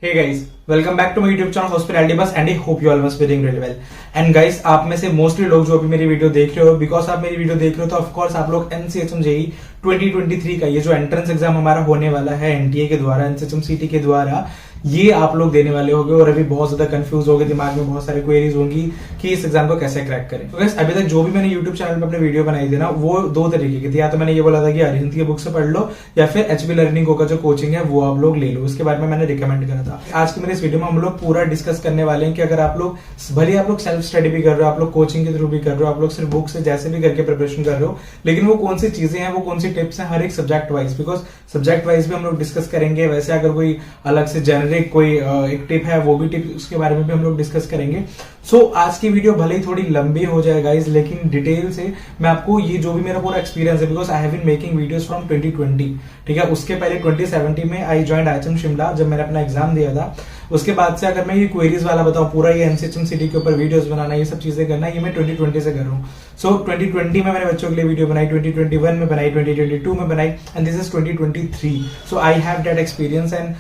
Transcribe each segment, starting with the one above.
Hey guys, welcome back to my YouTube channel Hospitality Bus and I hope you all must be doing really well. And guys, आप में से mostly लोग जो अभी मेरी video देख रहे हो, बिकॉज आप मेरी वीडियो देख रहे हो तो ऑफ कोर्स आप लोग NCHM JEE 2023 का ये जो एंट्रेंस एग्जाम हमारा होने वाला है NTA के द्वारा, NCHM CT के द्वारा, ये आप लोग देने वाले होंगे और अभी बहुत ज्यादा कंफ्यूज हो गए, दिमाग में बहुत सारी क्वेरीज होंगी कि इस एग्जाम को कैसे क्रैक करें। तो गाइस अभी तक जो भी मैंने YouTube चैनल पे अपने वीडियो बनाई थी ना, वो दो तरीके की थी। या तो मैंने ये बोला था कि अरिहंत की बुक से पढ़ लो या फिर HB लर्निंग का जो कोचिंग है वो आप लोग ले लो, उसके बारे में मैंने रिकमेंड करा था। आज की मेरे इस वीडियो में हम लोग पूरा डिस्कस करने वाले हैं कि अगर आप लोग भले आप लोग सेल्फ स्टडी भी कर रहे हो, आप लोग कोचिंग के थ्रू भी कर रहे हो, आप लोग सिर्फ बुक से जैसे भी करके प्रिपरेशन कर रहे हो, लेकिन वो कौन सी चीजें हैं, वो कौन सी टिप्स हैं हर एक subject wise, because subject wise भी हम लोग डिस्कस करेंगे। वैसे अगर कोई अलग से जेनरिक कोई एक टिप है वो भी टिप, उसके बारे में भी हम लोग डिस्कस करेंगे। सो आज की वीडियो भले ही थोड़ी लंबी हो जाए गाइज, लेकिन डिटेल से मैं आपको ये जो भी मेरा पूरा एक्सपीरियंस है, because I have been making videos from 2020, ठीक है। उसके पहले 2017 में आई ज्वाइंड IHM शिमला, जब मैंने अपना एग्जाम दिया था। उसके बाद से अगर मैं ये क्वेरीज वाला बताऊं, पूरा ये NCHM CT के ऊपर वीडियोस बनाना, ये सब चीजें करना, ये मैं 2020 से कर रहा हूँ। सो 2020 में मैंने बच्चों के लिए वीडियो बनाई, 2021 में बनाई, 2022 में बनाई and this is 2023। So I have that experience and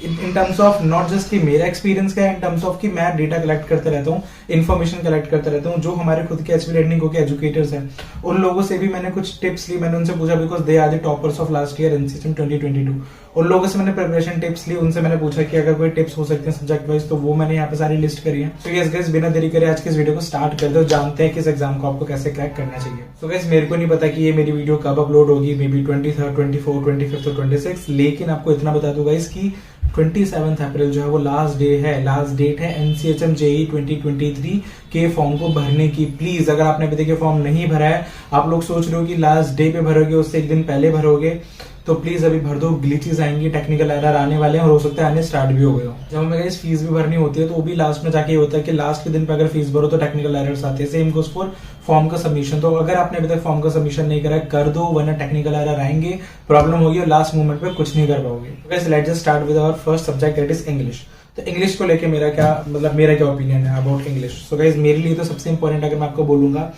in terms of not just कि मेरा एक्सपीरियंस क्या है, इन टर्म्स ऑफ कि मैं डेटा कलेक्ट करते रहता हूँ, इन्फॉर्मेशन कलेक्ट करते रहता हूँ। जो हमारे खुद के HB लर्निंग के एजुकेटर्स हैं, उन लोगों से भी मैंने कुछ टिप्स ली, मैंने उनसे पूछा, because they are the toppers of last year NCHM 2022। उन लोगों से मैंने प्रिपरेशन टिप्स ली, उनसे मैंने पूछा कि अगर कोई टिप्स हो सकते हैं सब्जेक्ट वाइज, तो वो मैंने यहाँ पे सारी लिस्ट करी है। तो यस गाइस, बिना देरी करे आज के इस वीडियो को स्टार्ट कर दो, जानते हैं कि इस एग्जाम को आपको कैसे क्रैक करना चाहिए। तो गाइस मेरे को नहीं पता कि ये मेरी वीडियो कब अपलोड होगी, मे बी 23rd, 24, 25 और 26, लेकिन आपको इतना बता दूं गाइस कि 27 अप्रैल जो है वो लास्ट डेट है NCHM JEE 2023 के फॉर्म को भरने की। प्लीज अगर आपने अभी तक ये फॉर्म नहीं भरा है, आप लोग सोच रहे हो कि लास्ट डे पे भरोगे, उससे एक दिन पहले भरोगे, तो प्लीज अभी भर दो। ग्लिचेस आएंगी, टेक्निकल एरर आने वाले हैं और हो सकता है आने स्टार्ट भी हो गए हो। जब हमें गाइस फीस भी भरनी होती है तो वो भी लास्ट में जाके ये होता है कि लास्ट के दिन पे अगर फीस भरो तो टेक्निकल एरर्स आते हैं। सेम गोस फॉर फॉर्म का सबमिशन। तो अगर आपने अभी तक फॉर्म का सबमिशन नहीं करा, कर दो, वरना टेक्निकल एरर आएंगे, प्रॉब्लम होगी और लास्ट मोमेंट पे कुछ नहीं कर पाओगे। Guys let's just start with our first subject, that is English. तो इंग्लिश को लेके मेरा क्या ओपिनियन है अबाउट इंग्लिश। सो गाइस मेरे लिए तो सबसे इंपॉर्टेंट अगर मैं आपको बोलूंगा,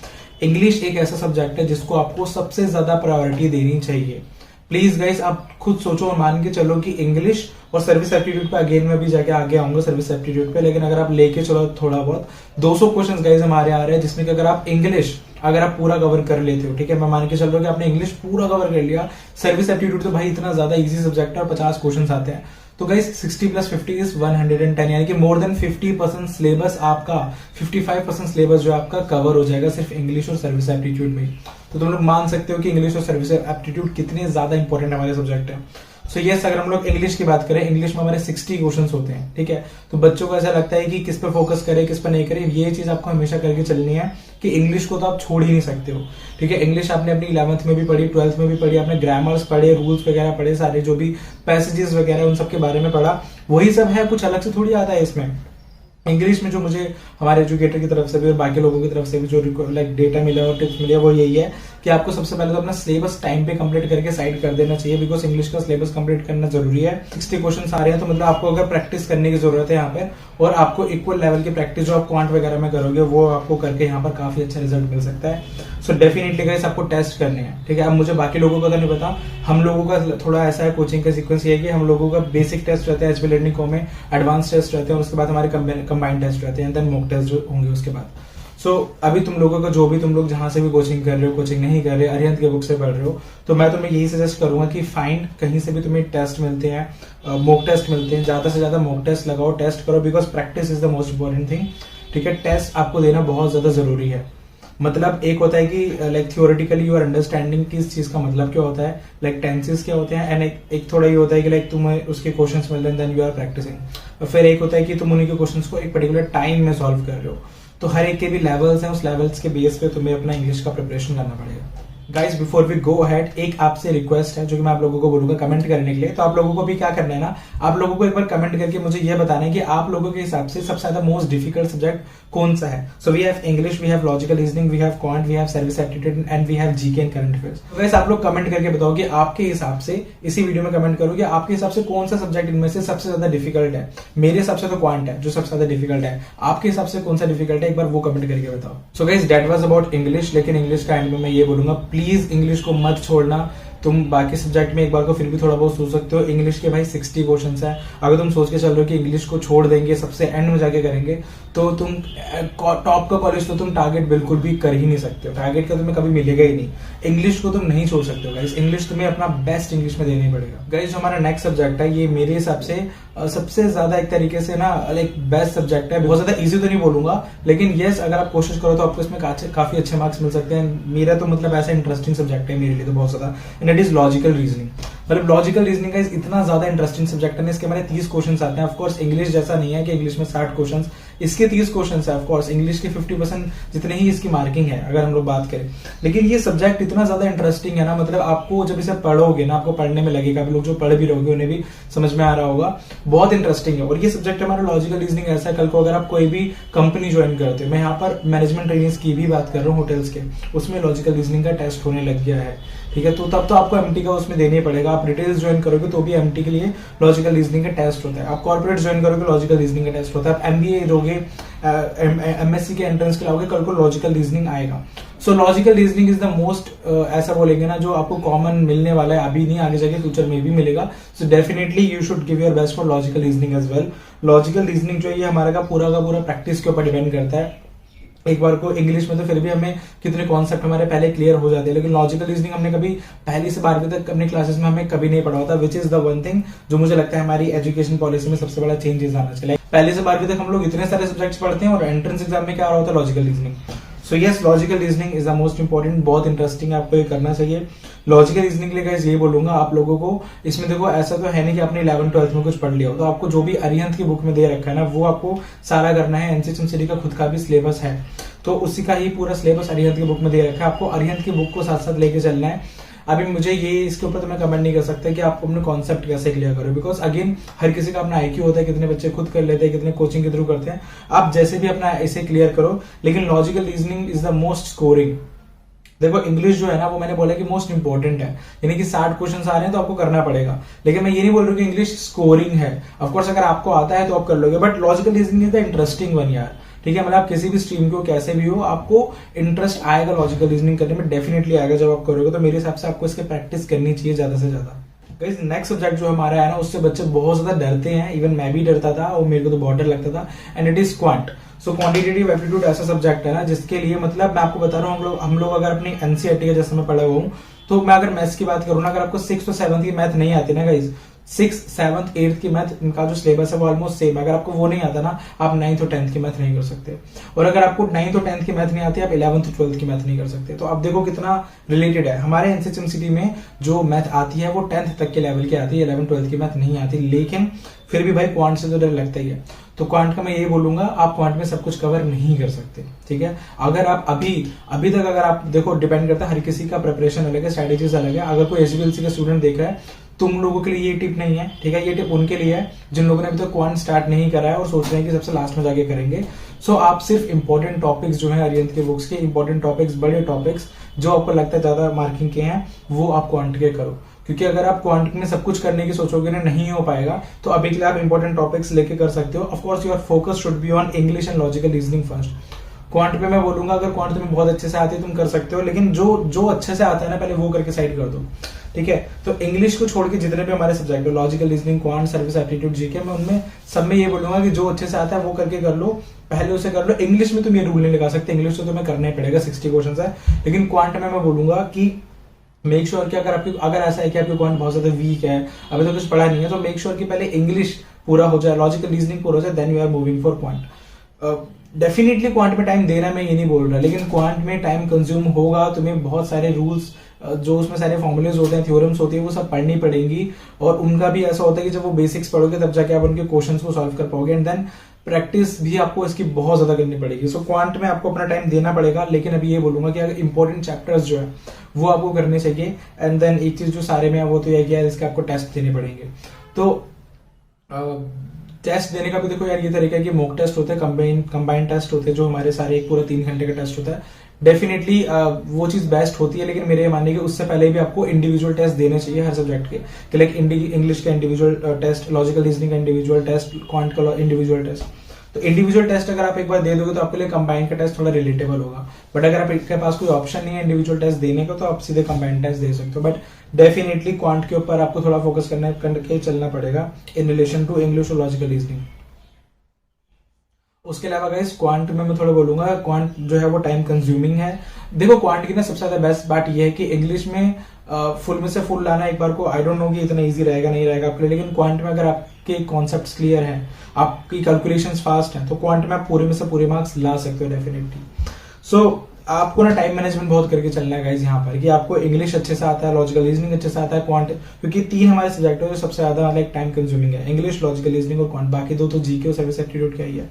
इंग्लिश एक ऐसा सब्जेक्ट है जिसको आपको सबसे ज्यादा प्रायोरिटी देनी चाहिए। प्लीज गाइस आप खुद सोचो और मान के चलो कि इंग्लिश और सर्विस एप्टीट्यूड पे अगेन मैं भी जाके आगे आऊंगा सर्विस एप्टीट्यूड पे, लेकिन अगर आप लेके चलो थोड़ा बहुत 200 क्वेश्चंस गाइस हमारे आ रहे हैं, जिसमें कि अगर आप इंग्लिश अगर आप पूरा कवर कर लेते हो, ठीक है, मैं मान के चल रहा हूँ कि आपने इंग्लिश पूरा कवर कर लिया, सर्विस एप्टीट्यूड तो भाई इतना ज्यादा इजी सब्जेक्ट है और 50 क्वेश्चन आते हैं। तो गाइस 60 + 50 इज 110, यानी कि मोर देन 50% सिलेबस आपका, 55% सिलेबस जो आपका कवर हो जाएगा सिर्फ इंग्लिश और सर्विस एप्टीट्यूड में। तो तुम लोग मान सकते हो कि इंग्लिश और सर्विस एप्टीट्यूड कितने ज्यादा इंपॉर्टेंट हमारे सब्जेक्ट है। सो यस, अगर हम लोग इंग्लिश की बात करें, इंग्लिश में हमारे 60 क्वेश्चंस होते हैं, ठीक है। तो बच्चों को ऐसा लगता है कि किस पे फोकस करें, किस पे नहीं करें। ये चीज आपको हमेशा करके चलनी है कि इंग्लिश को तो आप छोड़ ही नहीं सकते हो, ठीक है। इंग्लिश आपने अपनी 11th में भी पढ़ी, 12th में भी पढ़ी, आपने ग्रामर्स पढ़े, रूल्स वगैरह पढ़े, सारे जो भी पैसेजेस वगैरह उन सब के बारे में पढ़ा, वही सब है, कुछ अलग से थोड़ी आता है इसमें। इंग्लिश में जो मुझे हमारे एजुकेटर की तरफ से भी और बाकी लोगों की तरफ से भी जो लाइक डेटा मिला और टिप्स मिले, वो यही है कि आपको सबसे पहले तो अपना सिलेबस टाइम पे कंप्लीट करके साइड कर देना चाहिए, बिकॉज इंग्लिश का सिलेबस कंप्लीट करना जरूरी है। 60 क्वेश्चन आ रहे हैं, तो मतलब आपको अगर प्रैक्टिस करने की जरूरत है यहाँ पे, और आपको इक्वल लेवल की प्रैक्टिस जो आप क्वांट वगैरह में करोगे, वो आपको करके यहाँ पर काफी अच्छा रिजल्ट मिल सकता है। सो डेफिनेटली गाइस आपको टेस्ट करने हैं, ठीक है। अब मुझे बाकी लोगों का तो नहीं पता, हम लोगों का थोड़ा ऐसा है, कोचिंग का सीक्वेंस ये है कि हम लोगों का बेसिक टेस्ट रहता है HB लर्निंग में, एडवांस टेस्ट रहते हैं, और उसके बाद हमारे कंबाइंड टेस्ट रहते हैं, देन मॉक टेस्ट जो होंगे उसके बाद। सो अभी तुम लोगों का जो भी तुम लोग जहां से भी कोचिंग कर रहे हो, कोचिंग नहीं कर रहे, अरिहंत के बुक से पढ़ रहे हो, तो मैं तुम्हें यही सजेस्ट करूंगा कि फाइंड कहीं से भी तुम्हें टेस्ट मिलते हैं, मॉक टेस्ट मिलते हैं, ज्यादा से ज्यादा मॉक टेस्ट लगाओ, टेस्ट करो, because practice is the most important thing, ठीक है। टेस्ट आपको देना बहुत ज्यादा जरूरी है। मतलब एक होता है कि like theoretically you are understanding कि इस चीज का मतलब क्या होता है, लाइक टेंसेस क्या होते हैं, एंड एक थोड़ा ये होता है कि लाइक तुम्हें उसके क्वेश्चंस मिल रहे हैं, देन यू आर प्रैक्टिसिंग। और फिर एक होता है कि तुम उन्हीं के क्वेश्चंस को एक पर्टिकुलर टाइम में सॉल्व कर रहे हो। तो हर एक के भी लेवल्स हैं, उस लेवल्स के बेस पे तुम्हें अपना इंग्लिश का प्रिपरेशन करना पड़ेगा। Guys before we go ahead, एक आपसे रिक्वेस्ट है जो कि मैं आप लोगों को बोलूंगा कमेंट करने के लिए। तो आप लोगों को भी क्या करना है ना, आप लोगों को एक बार कमेंट करके मुझे ये बताना है कि आप लोगों के हिसाब से सबसे ज्यादा मोस्ट डिफिकल्ट सब्जेक्ट कौन सा है। So we have English, we have logical reasoning, we have quant, we have service aptitude and we have GK and current affairs. तो गाइस आप लोग कमेंट करके बताओ कि आपके हिसाब से, इसी वीडियो में कमेंट करो कि आपके हिसाब से कौन सा सब्जेक्ट इनमें से सबसे ज्यादा डिफिकल्ट है। मेरे हिसाब से तो क्वांट है जो सबसे ज्यादा डिफिकल्ट है, आपके हिसाब से कौन सा डिफिकल्ट है, एक बार वो कमेंट करके बताओ। So guys that was about English, लेकिन इंग्लिश का एंड में मैं ये बोलूंगा, प्लीज इंग्लिश को मत छोड़ना। तुम बाकी सब्जेक्ट में एक बार को फिर भी थोड़ा बहुत सोच सकते हो। इंग्लिश के भाई 60 क्वेश्चन है। अगर तुम सोच के चल रहे हो कि इंग्लिश को छोड़ देंगे, सबसे एंड में जाके करेंगे, तो तुम टॉप का कॉलेज तो तुम टारगेट बिल्कुल भी कर ही नहीं सकते हो। टारगेट का तुम्हें कभी मिलेगा ही नहीं। इंग्लिश को तुम नहीं छोड़ सकते हो गाइस। इंग्लिश तुम्हें अपना बेस्ट इंग्लिश में देना ही पड़ेगा। गाइस जो हमारा नेक्स्ट सब्जेक्ट है, ये मेरे हिसाब से सबसे ज्यादा एक तरीके से ना लाइक बेस्ट सब्जेक्ट है। बहुत ज्यादा इजी तो नहीं बोलूंगा, लेकिन यस अगर आप कोशिश करो तो आपको इसमें काफी अच्छे मार्क्स मिल सकते हैं। मेरा तो मतलब ऐसा इंटरेस्टिंग सब्जेक्ट है मेरे लिए तो बहुत ज्यादा, and it is logical reasoning. मतलब लॉजिकल रीजनिंग का इतना ज्यादा इंटरेस्टिंग सब्जेक्ट है। इसके हमारे 30 क्वेश्चन आते हैं। ऑफकोर्स इंग्लिश जैसा नहीं है कि इंग्लिश में 60 क्वेश्चन, इसके 30 क्वेश्चन है। ऑफकोर्स इंग्लिश के 50% जितने ही इसकी मार्किंग है अगर हम लोग बात करें। लेकिन ये सब्जेक्ट इतना ज्यादा इंटरेस्टिंग है ना, मतलब आपको जब इसे पढ़ोगे ना, आपको पढ़ने में लगेगा, लोग जो पढ़ भी रहोगे उन्हें भी समझ में आ रहा होगा, बहुत इंटरेस्टिंग है। और ये सब्जेक्ट हमारा लॉजिकल रीजनिंग ऐसा है, कल को अगर आप कोई भी कंपनी ज्वाइन करते हो, मैं यहाँ पर मैनेजमेंट ट्रेनिंग्स की भी बात कर रहा हूँ, होटल्स के, उसमें लॉजिकल रीजनिंग का टेस्ट होने लग गया है। ठीक है, तो तब तो आपको एमटी का उसमें देना ही पड़ेगा। आप रिटेल्स ज्वाइन करोगे तो भी एमटी के लिए लॉजिकल रीजनिंग का टेस्ट होता है। आप कॉर्पोरेट ज्वाइन करोगे लॉजिकल रीजनिंग का टेस्ट होता है। आप एमबीए दोगे, एमएससी के एंट्रेंस के लाओगे, कल को लॉजिकल रीजनिंग आएगा। सो logical reasoning is the most ऐसा बोलेंगे ना जो आपको कॉमन मिलने वाला है, अभी नहीं आगे जाके फ्यूचर में भी मिलेगा। So definitely you should give your best for logical reasoning as well. Logical reasoning जो है ये हमारा का पूरा प्रैक्टिस के ऊपर डिपेंड करता है। एक बार को इंग्लिश में तो फिर भी हमें कितने कॉन्सेप्ट हमारे पहले क्लियर हो जाते हैं, लेकिन लॉजिकल रीजनिंग हमने कभी पहली से 12वीं तक अपनी क्लासेस में हमें कभी नहीं पढ़ा होता, which is the one thing जो मुझे लगता है हमारी एजुकेशन पॉलिसी में सबसे बड़ा चेंजेस आना चाहिए। पहले से 12वीं तक हम लोग इतने सारे सब्जेक्ट्स पढ़ते हैं और एंट्रेंस एग्जाम में क्या रहा होता है, logical reasoning. So yes, logical reasoning is the most important, बहुत इंटरेस्टिंग है, आपको ये करना चाहिए। लॉजिकल रीजनिंग के लिए गाइस ये बोलूंगा आप लोगों को, इसमें देखो ऐसा तो है नहीं कि आपने 11th-12th में कुछ पढ़ लिया हो, तो आपको जो भी अरिहंत की बुक में दे रखा है ना वो आपको सारा करना है। एनसीएचएमसीटी का खुद का भी सिलेबस है, तो उसी का ही पूरा सिलेबस अरिहंत की बुक में दे रखा है। आपको अरिहंत की बुक को साथ साथ लेके चलना है। अभी मुझे ये इसके ऊपर तो मैं कमेंट नहीं कर सकता कि आप अपने कॉन्सेप्ट कैसे क्लियर करो, बिकॉज अगेन हर किसी का अपना आईक्यू होता है, कितने बच्चे खुद कर लेते हैं, कितने कोचिंग के थ्रू करते हैं। आप जैसे भी अपना इसे क्लियर करो, लेकिन logical reasoning is the most scoring. देखो इंग्लिश जो है ना वो मैंने बोला कि मोस्ट इंपॉर्टेंट है, यानी कि 60 क्वेश्चन आ रहे हैं तो आपको करना पड़ेगा, लेकिन मैं ये नहीं बोल रहा हूँ कि इंग्लिश स्कोरिंग है। ऑफकोर्स अगर आपको आता है तो आप कर लोगे, but logical reasoning is the interesting one यार। ठीक है, मतलब आप किसी भी स्ट्रीम को कैसे भी हो, आपको इंटरेस्ट आएगा लॉजिकल रीजनिंग करने में, डेफिनेटली आएगा जब आप करोगे। तो मेरे हिसाब से आपको इसकी प्रैक्टिस करनी चाहिए ज्यादा से ज्यादा। गाइस नेक्स्ट सब्जेक्ट जो हमारा है ना, उससे बच्चे बहुत ज्यादा डरते हैं, इवन मैं भी डरता था और मेरे को तो बहुत डर लगता था, and it is quant. So quantitative aptitude ऐसा सब्जेक्ट है ना जिसके लिए मतलब मैं आपको बता रहा हूँ, हम लोग अगर अपनी एनसीईआरटी का जैसे मैं पढ़ा हुआ हूँ, तो मैं अगर मैथ्स की बात करूँ ना, अगर आपको 6th और 7th की मैथ नहीं आती ना गाइस, 6th, 7th, 8th की मैथ, इनका जो सिलेबस है वो ऑलमोस्ट सेम है। अगर आपको वो नहीं आता ना, आप 9th और 10th की मैथ नहीं कर सकते, और अगर आपको 9th और 10th की मैथ नहीं आती, आप 11th और 12th की मैथ नहीं कर सकते। तो आप देखो कितना रिलेटेड है। हमारे एनसीएचएमसीटी में जो मैथ आती है वो 10th तक के लेवल की आती है, 11th 12th की मैथ नहीं आती, लेकिन फिर भी भाई क्वांट से तो डर लगता ही है। तो क्वांट का मैं ये बोलूंगा, आप क्वांट में सब कुछ कवर नहीं कर सकते। ठीक है, अगर आप अभी तक अगर आप देखो, डिपेंड करता है, हर किसी का प्रिपरेशन अलग है, स्ट्रेटेजीज अलग है। अगर कोई एसबीएलसी का स्टूडेंट देख रहा है, तुम लोगों के लिए ये टिप नहीं है, ठीक है, ये टिप उनके लिए है जिन लोगों ने अभी तक क्वांट स्टार्ट नहीं करा है और सोच रहे हैं कि सबसे लास्ट में जाके करेंगे। सो आप सिर्फ इंपॉर्टेंट टॉपिक्स जो है अरिहंत के बुक्स के, इंपॉर्टेंट टॉपिक्स, बड़े टॉपिक्स जो आपको लगता है ज्यादा मार्किंग के हैं, वो आप क्वांट के करो। क्योंकि अगर आप क्वांट में सब कुछ करने की सोचोगे ना, नहीं हो पाएगा। तो अभी के लिए आप इंपॉर्टेंट टॉपिक्स लेके कर सकते हो। Of course your focus should be on English and logical reasoning first. Quant पे मैं बोलूंगा अगर क्वांट तुम्हें बहुत अच्छे से आती है तुम कर सकते हो, लेकिन जो अच्छे से आता है ना पहले वो करके साइड कर दो। ठीक है, तो इंग्लिश को छोड़ के जितने भी हमारे सब्जेक्ट है, logical reasoning, quant, service aptitude, GK, मैं उनमें सब में ये बोलूंगा कि जो अच्छे से आता है वो करके कर लो, पहले उसे कर लो। इंग्लिश में तुम ये रूल नहीं लगा सकते, इंग्लिश तो तुम्हें करना ही पड़ेगा, 60 क्वेश्चन है। लेकिन क्वांट में मैं बोलूंगा कि मेक श्योर कि अगर ऐसा है कि आपकी क्वांट बहुत ज्यादा वीक है, अभी तो कुछ पढ़ा नहीं है, तो मेक श्योर कि पहले इंग्लिश पूरा हो जाए, लॉजिकल रीजनिंग पूरा हो जाए, then you are moving for quant. Definitely quant में टाइम देना मैं ये नहीं बोल रहा, लेकिन क्वांट में टाइम कंज्यूम होगा, तुम्हें बहुत सारे रूल्स, जो उसमें सारे फॉर्मुलेज होते हैं, थ्योरम्स होती है, वो सब पढ़नी पड़ेंगी। और उनका भी ऐसा होता है कि जब वो बेसिक्स पढ़ोगे तब जाके आप उनके क्वेश्चंस को सॉल्व कर पाओगे, एंड देन प्रैक्टिस भी आपको इसकी बहुत ज्यादा करनी पड़ेगी। सो क्वांट में आपको अपना टाइम देना पड़ेगा, लेकिन अभी ये बोलूंगा कि अगर इंपॉर्टेंट चैप्टर्स जो है वो आपको करने चाहिए। एंड देन एक चीज जो सारे में है वो तो यह है कि इसके आपको टेस्ट देने पड़ेंगे। तो टेस्ट देने का भी देखो यार ये तरीका है कि मॉक टेस्ट होते हैं, कंबाइंड टेस्ट होते हैं, जो हमारे सारे एक पूरा 3 घंटे का टेस्ट होता है। डेफिनेटली वो चीज बेस्ट होती है, लेकिन मेरे मानने के उससे पहले भी आपको इंडिविजुअल टेस्ट देने चाहिए हर सब्जेक्ट के, लाइक इंग्लिश का इंडिविजुअल टेस्ट, लॉजिकल रीजनिंग का इंडिविजुअल टेस्ट, क्वांट का इंडिविजुअल टेस्ट। तो इंडिविजुअल टेस्ट अगर आप एक बार दे दोगे तो आपके लिए कंबाइंड का टेस्ट थोड़ा रिलेटेबल होगा, बट अगर आपके पास कोई ऑप्शन नहीं है इंडिविजुअल टेस्ट देने का तो आप सीधे कंबाइंड टेस्ट दे सकते हो। बट डेफिनेटली क्वांट के ऊपर आपको थोड़ा फोकस करके चलना पड़ेगा इन रिलेशन टू इंग्लिश और लॉजिकल रीजनिंग। उसके अलावा गाइस क्वांट में मैं थोड़ा बोलूंगा, क्वांट जो है वो टाइम कंज्यूमिंग है। देखो क्वांट की ना सबसे ज्यादा बेस्ट बात ये है कि इंग्लिश में फुल में से फुल लाना एक बार को आई डोंट नो कि इतना इजी रहेगा नहीं रहेगा आपके लिए, लेकिन क्वांट में अगर आपके कॉन्सेप्ट्स क्लियर हैं, आपकी कैलकुलेशंस फास्ट हैं, तो क्वांट में आप पूरे में से पूरे मार्क्स ला सकते हो डेफिनेटली। सो आपको ना टाइम मैनेजमेंट बहुत करके चलना है गाइस यहाँ पर, कि आपको इंग्लिश अच्छे से आता है, लॉजिकल रीजनिंग अच्छे से आता है, क्वांट, क्योंकि 3 हमारे सब्जेक्ट है जो सबसे ज्यादा लाइक टाइम कंज्यूमिंग है, इंग्लिश, लॉजिकल रीजनिंग और क्वांट। बाकी 2 तो जीके और सर्विस एप्टीट्यूड का ही है।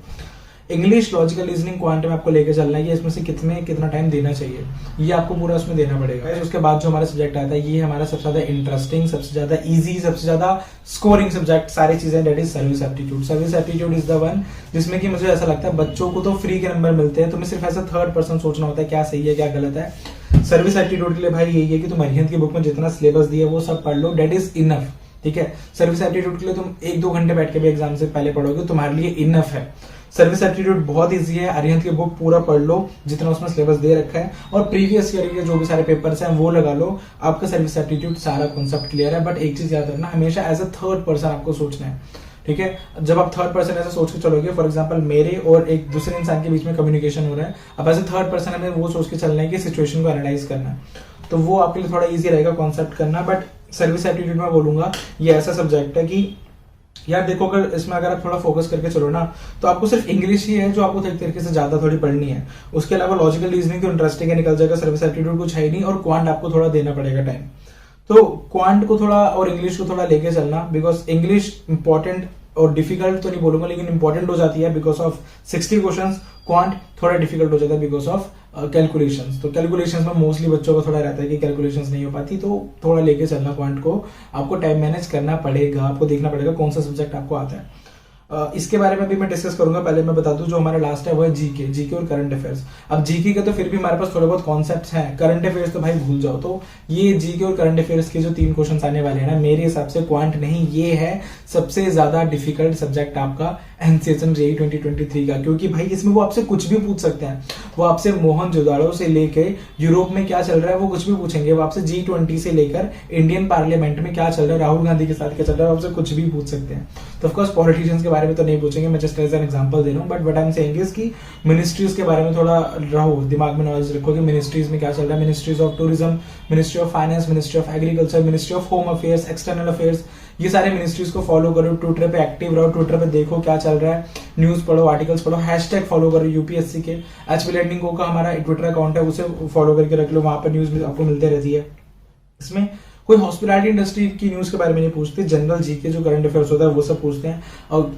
इंग्लिश, लॉजिकल रीजनिंग, क्वांट में आपको लेके चलना है, ये इसमें से कितना टाइम देना चाहिए ये आपको पूरा उसमें देना पड़ेगा। उसके बाद जो हमारा सब्जेक्ट आता है ये हमारा सबसे ज्यादा इंटरेस्टिंग, सबसे ज्यादा इजी, सबसे ज्यादा स्कोरिंग सब्जेक्ट सारी चीजें, that is service aptitude. Service aptitude is the one जिसमें कि मुझे ऐसा लगता है बच्चों को तो फ्री के नंबर मिलते हैं, तुम्हें सिर्फ ऐसा थर्ड पर्सन सोचना होता है क्या सही है क्या गलत है। सर्विस एप्टीट्यूड के लिए भाई यही है कि तुम अरिहंत की बुक में जितना सिलेबस दिया वो सब पढ़ लो, दैट इज इनफ। ठीक है, सर्विस एप्टीट्यूड के लिए तुम 1-2 घंटे बैठ के भी एग्जाम से पहले पढ़ोगे, तुम्हारे लिए इनफ है। सर्विस एप्टीट्यूड बहुत इजी है, अरिहंत की बुक पूरा पढ़ लो जितना उसमें सिलेबस दे रखा है, और प्रीवियस ईयर के जो भी सारे पेपर्स हैं वो लगा लो, आपका सर्विस एप्टीट्यूड सारा कॉन्सेप्ट क्लियर है। बट एक चीज याद रखना, हमेशा एज अ थर्ड पर्सन आपको सोचना है। ठीक है, जब आप थर्ड पर्सन ऐसे सोच के चलोगे, फॉर एग्जांपल मेरे और एक दूसरे इंसान के बीच में कम्युनिकेशन हो रहा है, अब एज अ थर्ड पर्सन हमें वो सोच के चलना है कि सिचुएशन को एनालाइज करना है, तो वो आपके लिए थोड़ा इजी रहेगा कॉन्सेप्ट करना। बट सर्विस एप्टीट्यूड में बोलूंगा ये ऐसा सब्जेक्ट है कि यार देखो, अगर इसमें अगर आप थोड़ा फोकस करके चलो ना तो आपको सिर्फ इंग्लिश ही है जो आपको एक तरीके से ज्यादा थोड़ी पढ़नी है। उसके अलावा लॉजिकल रीजनिंग तो इंटरेस्टिंग है, निकल जाएगा, सर्विस एप्टीट्यूड कुछ है ही नहीं, और क्वांट आपको थोड़ा देना पड़ेगा टाइम। तो क्वांट को थोड़ा और इंग्लिश को थोड़ा लेके चलना, बिकॉज इंग्लिश इंपॉर्टेंट और डिफिकल्ट तो नहीं बोलूंगा लेकिन इंपॉर्टेंट हो जाती है बिकॉज ऑफ 60 क्वेश्चंस। क्वांट थोड़ा डिफिकल्ट हो जाता है बिकॉज ऑफ कैलकुलेशंस। तो कैलकुलेशंस में मोस्टली बच्चों को थोड़ा रहता है कि कैलकुलेशंस नहीं हो पाती, तो थोड़ा लेके चलना क्वांट को। आपको टाइम मैनेज करना पड़ेगा, आपको देखना पड़ेगा कौन सा सब्जेक्ट आपको आता है। इसके बारे में भी मैं डिस्कस करूंगा। पहले मैं बता दूं जो हमारा लास्ट है वो है जीके और करंट अफेयर्स। अब जीके के तो फिर भी हमारे पास थोड़े बहुत कॉन्सेप्ट्स हैं, करंट अफेयर्स तो भाई भूल जाओ। तो ये जीके और करंट अफेयर्स के जो 3 क्वेश्चन आने वाले हैं ना, मेरे हिसाब से क्वांट नहीं, ये है सबसे ज्यादा डिफिकल्ट सब्जेक्ट आपका एनसीएचएम जेईई 2023 का, क्योंकि भाई इसमें वो आपसे कुछ भी पूछ सकते हैं। वो आपसे मोहनजोदाड़ो से लेके यूरोप में क्या चल रहा है वो कुछ भी पूछेंगे। वो आपसे G20 से लेकर इंडियन पार्लियामेंट में क्या चल रहा है, राहुल गांधी के साथ क्या चल रहा है, आपसे कुछ भी पूछ सकते हैं। तो ऑफकोर्स पॉलिटिशियंस के बारे में तो नहीं पूछेंगे, मैं जस्ट एज एन एग्जांपल दे रहा हूँ। But what I am saying is कि मिनिस्ट्रीज के बारे में थोड़ा रहो, दिमाग में नॉलेज रखो कि मिनिस्ट्रीज में क्या चल रहा है। Ministries of tourism, ministry of finance, ministry of agriculture, ministry of home affairs, external affairs, ये सारे मिनिस्ट्रीज को फॉलो करो। ट्विटर पे एक्टिव रहो, ट्विटर पे देखो क्या चल रहा है, न्यूज पढ़ो, आर्टिकल्स पढ़ो, हैशटैग फॉलो करो यूपीएससी के। एचपी लर्निंग को का हमारा ट्विटर अकाउंट है, उसे फॉलो करके रख लो, वहां पर न्यूज आपको मिलते रहती है। इसमें कोई हॉस्पिटैलिटी इंडस्ट्री की न्यूज के बारे में नहीं पूछते, जनरल जीके जो करंट अफेयर्स होता है वो सब पूछते हैं। और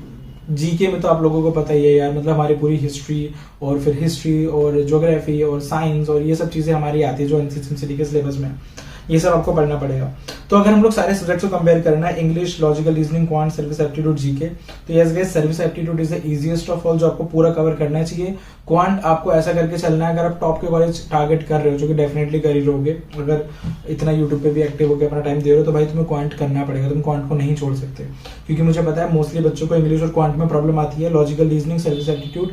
जीके में तो आप लोगों को पता ही है यार, मतलब हमारी पूरी हिस्ट्री और फिर हिस्ट्री और ज्योग्राफी और साइंस और ये सब चीजें हमारी आती है जो एनसीएचएम के सिलेबस में, ये सब आपको पढ़ना पड़ेगा। तो अगर हम लोग सारे सब्जेक्ट्स को कंपेयर करना है, English, logical reasoning, quant, service aptitude, GK, तो yes guys service aptitude is the easiest of all जो आपको पूरा कवर करना चाहिए। क्वांट आपको ऐसा करके चलना है, अगर आप टॉप के कॉलेज टारगेट कर रहे हो, जो कि डेफिनेटली कर ही लोगे, अगर इतना यूट्यूब पे भी एक्टिव होकर अपना टाइम दे रहे हो, तो भाई तुम्हें क्वांट करना पड़ेगा, तुम क्वांट को नहीं छोड़ सकते। क्योंकि मुझे पता है मोस्टली बच्चों को इंग्लिश और क्वांट में प्रॉब्लम आती है, लॉजिकल रीजनिंग, सर्विस एप्टीट्यूड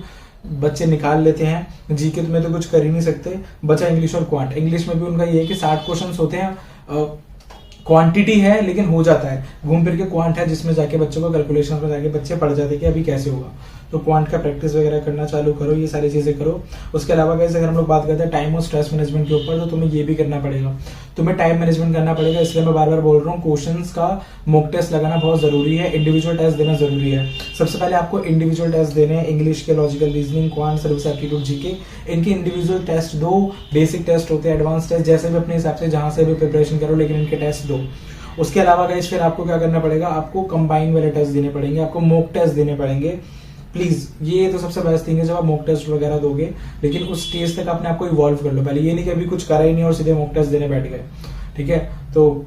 बच्चे निकाल लेते हैं, जीके में तो कुछ कर ही नहीं सकते, बचा इंग्लिश और क्वांट। इंग्लिश में भी उनका ये है कि 60 क्वेश्चन होते हैं, क्वांटिटी है लेकिन हो जाता है, घूम फिर के क्वांट है जिसमें जाके बच्चों को कैलकुलेशन में जाके बच्चे पढ़ जाते हैं कि अभी कैसे होगा। तो क्वांट का प्रैक्टिस वगैरह करना चालू करो, ये सारी चीजें करो। उसके अलावा कैसे अगर हम लोग बात करते हैं टाइम और स्ट्रेस मैनेजमेंट के ऊपर, तो तुम्हें ये भी करना पड़ेगा, तुम्हें टाइम मैनेजमेंट करना पड़ेगा। इसलिए मैं बार बार बोल रहा हूँ क्वेश्चंस का मॉक टेस्ट लगाना बहुत जरूरी है, इंडिविजुअल टेस्ट देना जरूरी है। सबसे पहले आपको इंडिविजुअल टेस्ट देने हैं, इंग्लिश के, logical reasoning, quant, service aptitude, GK, इनके इंडिविजुअल टेस्ट दो। बेसिक टेस्ट होते हैं, एडवांस टेस्ट, जैसे भी अपने हिसाब से जहां से भी प्रिपरेशन करो, लेकिन इनके टेस्ट दो। उसके अलावा गाइस फिर आपको क्या करना पड़ेगा, आपको कंबाइन वाले टेस्ट देने पड़ेंगे, आपको मॉक टेस्ट देने पड़ेंगे। प्लीज ये तो सबसे बेस्ट थिंग है जब आप मॉक टेस्ट वगैरह दोगे, लेकिन उस स्टेज तक अपने आप को इवॉल्व कर लो पहले। ये नहीं कि अभी कुछ करा ही नहीं और सीधे मॉक टेस्ट देने बैठ गए, ठीक है। तो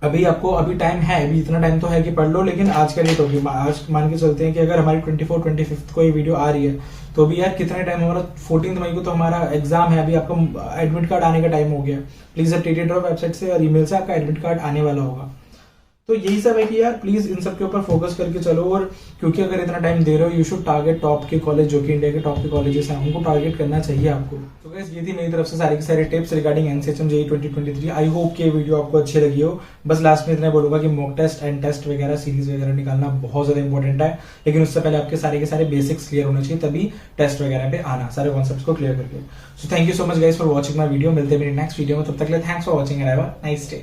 अभी आपको अभी टाइम है, अभी इतना टाइम तो है कि पढ़ लो, लेकिन आज का डेट होगी, आज मान के चलते हैं कि अगर हमारी 24-25 को ये वीडियो आ रही है, तो अभी यार कितना टाइम, हमारा 14 मई को तो हमारा एग्जाम है, अभी आपका एडमिट कार्ड आने का टाइम हो गया। प्लीज अपडेटेड रहो वेबसाइट से और ईमेल से, आपका एडमिट कार्ड आने वाला होगा। तो यही सब है कि यार प्लीज इन सब के ऊपर फोकस करके चलो, और क्योंकि अगर इतना टाइम दे रहे हो, यू शुड टारगेट टॉप के कॉलेज, जो कि इंडिया के टॉप के कॉलेजेस हैं, उनको टारगेट करना चाहिए आपको। तो गाइस ये थी मेरी तरफ से सारी की सारी tips regarding NCHM JEE 2023। I hope कि ये वीडियो आपको अच्छी लगी हो। बस लास्ट में इतना बोलूंगा कि मॉक टेस्ट एंड टेस्ट वगैरह सीरीज वगैरह निकालना बहुत ज्यादा इंपॉर्टेंट है, लेकिन उससे पहले आपके सारे के सारे बेसिक्स क्लियर होने चाहिए, तभी टेस्ट वगैरह पे आना, सारे कॉन्सेप्ट्स को क्लियर करके। So thank you so much guys for watching my video. मिलते हैं मेरी नेक्स्ट वीडियो में, तब तक के लिए thanks for watching and have a nice day.